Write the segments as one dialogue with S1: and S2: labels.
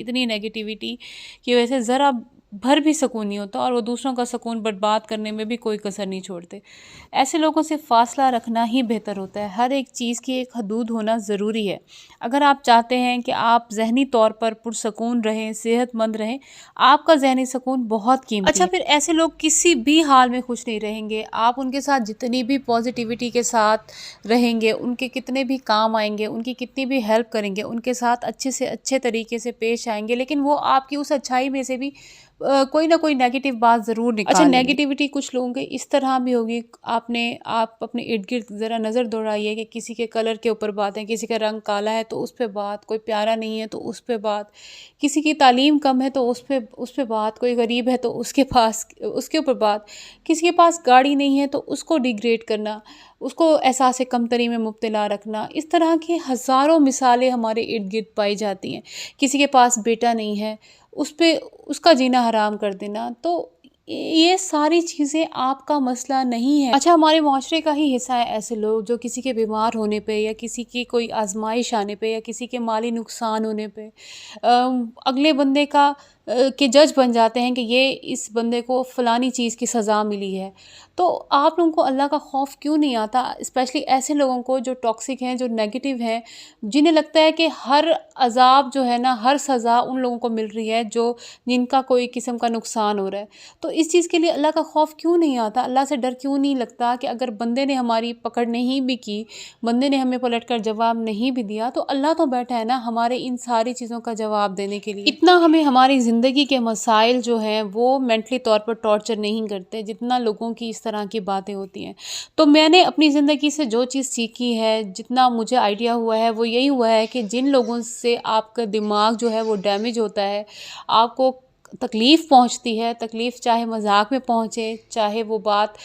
S1: اتنی نیگیٹیوٹی کی وجہ سے ذرا بھر بھی سکون نہیں ہوتا، اور وہ دوسروں کا سکون برباد کرنے میں بھی کوئی کسر نہیں چھوڑتے۔ ایسے لوگوں سے فاصلہ رکھنا ہی بہتر ہوتا ہے۔ ہر ایک چیز کی ایک حدود ہونا ضروری ہے۔ اگر آپ چاہتے ہیں کہ آپ ذہنی طور پر پرسکون رہیں، صحت مند رہیں، آپ کا ذہنی سکون بہت قیمتی ہے۔ اچھا، پھر ایسے لوگ کسی بھی حال میں خوش نہیں رہیں گے۔ آپ ان کے ساتھ جتنی بھی پازیٹیوٹی کے ساتھ رہیں گے، ان کے کتنے بھی کام آئیں گے، ان کی کتنی بھی ہیلپ کریں گے، ان کے ساتھ اچھے سے اچھے طریقے سے پیش آئیں گے، لیکن وہ آپ کی اس اچھائی میں سے بھی کوئی نہ کوئی نیگیٹو بات ضرور نکال لیں گے۔ اچھا، نیگیٹیوٹی کچھ لوگوں کے اس طرح بھی ہوگی، آپ اپنے ارد گرد ذرا نظر دوڑائیے کہ کسی کے کلر کے اوپر باتیں، کسی کا رنگ کالا ہے تو اس پہ بات، کوئی پیارا نہیں ہے تو اس پہ بات، کسی کی تعلیم کم ہے تو اس پہ بات، کوئی غریب ہے تو اس کے اوپر بات، کسی کے پاس گاڑی نہیں ہے تو اس کو ڈیگریڈ کرنا، اس کو احساس کمتری میں مبتلا رکھنا۔ اس طرح کی ہزاروں مثالیں ہمارے ارد گرد پائی جاتی ہیں۔ کسی کے پاس بیٹا نہیں ہے، اس کا جینا حرام کر دینا۔ تو یہ ساری چیزیں آپ کا مسئلہ نہیں ہے۔ اچھا، ہمارے معاشرے کا ہی حصہ ہے ایسے لوگ جو کسی کے بیمار ہونے پہ، یا کسی کی کوئی آزمائش آنے پہ، یا کسی کے مالی نقصان ہونے پہ اگلے بندے کے جج بن جاتے ہیں کہ یہ اس بندے کو فلانی چیز کی سزا ملی ہے۔ تو آپ لوگوں کو اللہ کا خوف کیوں نہیں آتا؟ اسپیشلی ایسے لوگوں کو جو ٹاکسک ہیں، جو نیگیٹو ہیں، جنہیں لگتا ہے کہ ہر عذاب جو ہے نا، ہر سزا ان لوگوں کو مل رہی ہے جن کا کوئی قسم کا نقصان ہو رہا ہے۔ تو اس چیز کے لیے اللہ کا خوف کیوں نہیں آتا؟ اللہ سے ڈر کیوں نہیں لگتا کہ اگر بندے نے ہماری پکڑ نہیں بھی کی، بندے نے ہمیں پلٹ کر جواب نہیں بھی دیا، تو اللہ تو بیٹھا ہے نا ہمارے ان ساری چیزوں کا جواب دینے کے لیے۔ اتنا ہمیں ہماری زندگی کے مسائل جو ہیں وہ مینٹلی طور پر ٹارچر نہیں کرتے جتنا لوگوں کی اس طرح کی باتیں ہوتی ہیں۔ تو میں نے اپنی زندگی سے جو چیز سیکھی ہے، جتنا مجھے آئیڈیا ہوا ہے، وہ یہی ہوا ہے کہ جن لوگوں سے آپ کا دماغ جو ہے وہ ڈیمیج ہوتا ہے، آپ کو تکلیف پہنچتی ہے، تکلیف چاہے مذاق میں پہنچے، چاہے وہ بات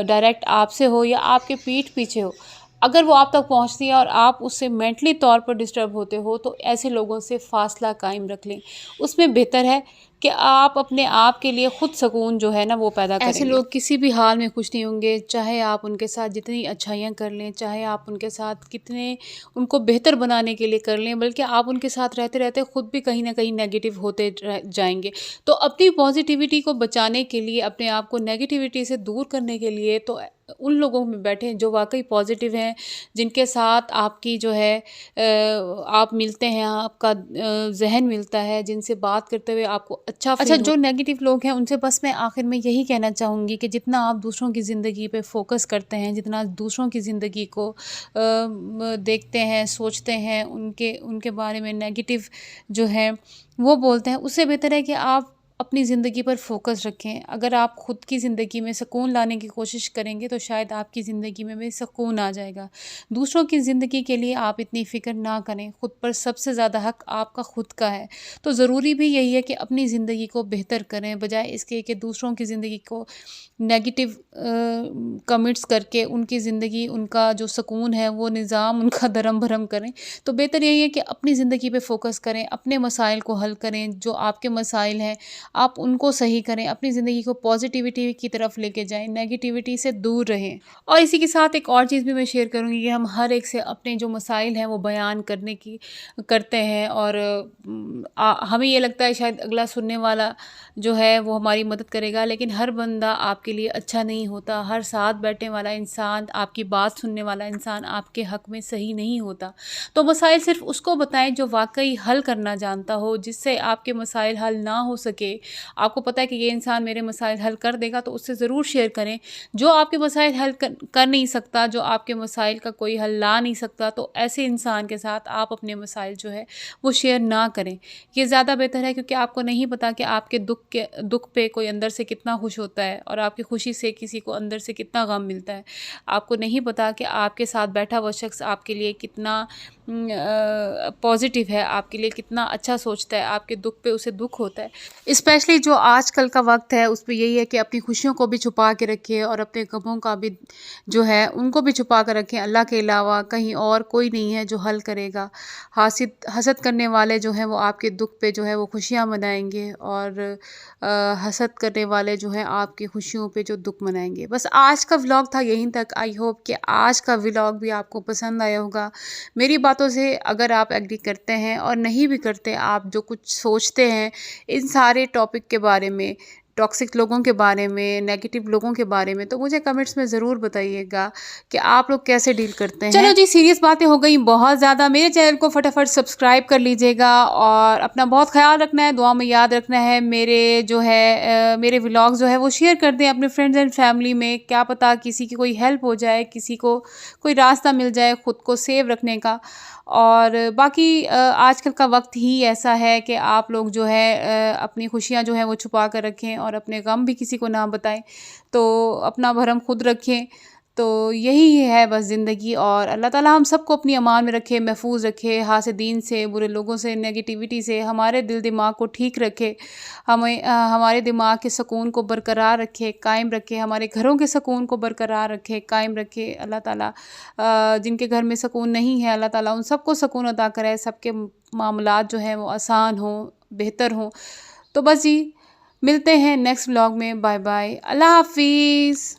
S1: ڈائریکٹ آپ سے ہو یا آپ کے پیٹھ پیچھے ہو، اگر وہ آپ تک پہنچتی ہے اور آپ اس سے مینٹلی طور پر ڈسٹرب ہوتے ہو، تو ایسے لوگوں سے فاصلہ قائم رکھ لیں۔ اس میں بہتر ہے کہ آپ اپنے آپ کے لیے خود سکون جو ہے نا وہ پیدا کریں۔ ایسے لوگ کسی بھی حال میں خوش نہیں ہوں گے، چاہے آپ ان کے ساتھ جتنی اچھائیاں کر لیں، چاہے آپ ان کے ساتھ کتنے ان کو بہتر بنانے کے لیے کر لیں، بلکہ آپ ان کے ساتھ رہتے رہتے خود بھی کہیں نہ کہیں نیگیٹو ہوتے جائیں گے۔ تو اپنی پازیٹیوٹی کو بچانے کے لیے، اپنے آپ کو نیگیٹیوٹی سے دور کرنے کے لیے، تو ان لوگوں میں بیٹھیں جو واقعی پازیٹیو ہیں، جن کے ساتھ آپ کی جو ہے آپ ملتے ہیں، آپ کا ذہن ملتا ہے، جن سے بات کرتے ہوئے آپ کو اچھا جو نیگیٹو لوگ ہیں ان سے بس میں آخر میں یہی کہنا چاہوں گی کہ جتنا آپ دوسروں کی زندگی پہ فوکس کرتے ہیں، جتنا دوسروں کی زندگی کو دیکھتے ہیں، سوچتے ہیں، ان کے بارے میں نیگیٹو جو ہے وہ بولتے ہیں، اس سے بہتر ہے کہ آپ اپنی زندگی پر فوکس رکھیں۔ اگر آپ خود کی زندگی میں سکون لانے کی کوشش کریں گے تو شاید آپ کی زندگی میں بھی سکون آ جائے گا۔ دوسروں کی زندگی کے لیے آپ اتنی فکر نہ کریں، خود پر سب سے زیادہ حق آپ کا خود کا ہے۔ تو ضروری بھی یہی ہے کہ اپنی زندگی کو بہتر کریں، بجائے اس کے کہ دوسروں کی زندگی کو نیگیٹو کمنٹس کر کے ان کی زندگی، ان کا جو سکون ہے وہ نظام ان کا درم بھرم کریں۔ تو بہتر یہی ہے کہ اپنی زندگی پہ فوکس کریں، اپنے مسائل کو حل کریں، جو آپ کے مسائل ہیں آپ ان کو صحیح کریں، اپنی زندگی کو پازیٹیوٹی کی طرف لے کے جائیں، نیگیٹیوٹی سے دور رہیں۔ اور اسی کے ساتھ ایک اور چیز بھی میں شیئر کروں گی کہ ہم ہر ایک سے اپنے جو مسائل ہیں وہ بیان کرتے ہیں، اور ہمیں یہ لگتا ہے شاید اگلا سننے والا جو ہے وہ ہماری مدد کرے گا، لیکن ہر بندہ آپ کے لیے اچھا نہیں ہوتا، ہر ساتھ بیٹھنے والا انسان، آپ کی بات سننے والا انسان آپ کے حق میں صحیح نہیں ہوتا۔ تو مسائل صرف اس کو بتائیں جو واقعی حل کرنا جانتا ہو، جس سے آپ کے مسائل حل نہ ہو سکے، آپ کو پتہ ہے کہ یہ انسان میرے مسائل حل کر دے گا، تو اس سے ضرور شیئر کریں۔ جو آپ کے مسائل حل کر نہیں سکتا، جو آپ کے مسائل کا کوئی حل لا نہیں سکتا، تو ایسے انسان کے ساتھ آپ اپنے مسائل جو ہے وہ شیئر نہ کریں۔ یہ زیادہ بہتر ہے، کیونکہ آپ کو نہیں پتا کہ آپ کے دکھ پہ کوئی اندر سے کتنا خوش ہوتا ہے، اور آپ کی خوشی سے کسی کو اندر سے کتنا غم ملتا ہے۔ آپ کو نہیں پتا کہ آپ کے ساتھ بیٹھا ہوا شخص آپ کے لیے کتنا پازیٹیو ہے، آپ کے لیے کتنا اچھا سوچتا ہے، آپ کے دکھ پہ اسے دکھ ہوتا ہے۔ اسپیشلی جو آج کل کا وقت ہے اس پہ یہی ہے کہ اپنی خوشیوں کو بھی چھپا کے رکھے، اور اپنے غموں کا بھی جو ہے ان کو بھی چھپا کر رکھیں۔ اللہ کے علاوہ کہیں اور کوئی نہیں ہے جو حل کرے گا۔ حسد کرنے والے جو ہیں وہ آپ کے دکھ پہ جو ہے وہ خوشیاں منائیں گے، اور حسد کرنے والے جو ہیں آپ کی خوشیوں پہ جو دکھ منائیں گے۔ بس آج کا ولاگ تھا یہیں تک۔ آئی ہوپ کہ آج کا ولاگ بھی آپ کو پسند آیا ہوگا۔ میری باتوں باتوں سے اگر آپ ایگری کرتے ہیں اور نہیں بھی کرتے، آپ جو کچھ سوچتے ہیں ان سارے ٹاپک کے بارے میں، ٹاکسک لوگوں کے بارے میں، نیگیٹو لوگوں کے بارے میں، تو مجھے کمنٹس میں ضرور بتائیے گا کہ آپ لوگ کیسے ڈیل کرتے ہیں۔ چلو جی، سیریس باتیں ہو گئیں بہت زیادہ، میرے چینل کو فٹافٹ سبسکرائب کر لیجیے گا اور اپنا بہت خیال رکھنا ہے، دعا میں یاد رکھنا ہے۔ میرے ولاگ جو ہے وہ شیئر کر دیں اپنے فرینڈز اینڈ فیملی میں، کیا پتہ کسی کی کوئی ہیلپ ہو جائے، کسی کو کوئی راستہ مل جائے خود کو سیو رکھنے کا۔ اور باقی آج کل کا وقت ہی ایسا ہے کہ آپ لوگ جو ہے اپنی خوشیاں جو ہیں وہ چھپا کر رکھیں اور اپنے غم بھی کسی کو نہ بتائیں، تو اپنا بھرم خود رکھیں۔ تو یہی ہے بس زندگی، اور اللہ تعالیٰ ہم سب کو اپنی امان میں رکھے، محفوظ رکھے حاسدین سے، برے لوگوں سے، نیگیٹیوٹی سے، ہمارے دل دماغ کو ٹھیک رکھے، ہمارے دماغ کے سکون کو برقرار رکھے، قائم رکھے، ہمارے گھروں کے سکون کو برقرار رکھے، قائم رکھے۔ اللہ تعالیٰ جن کے گھر میں سکون نہیں ہے، اللہ تعالیٰ ان سب کو سکون عطا کرے، سب کے معاملات جو ہیں وہ آسان ہوں، بہتر ہوں۔ تو بس جی، ملتے ہیں نیکسٹ ولاگ میں، بائے بائے، اللہ حافظ۔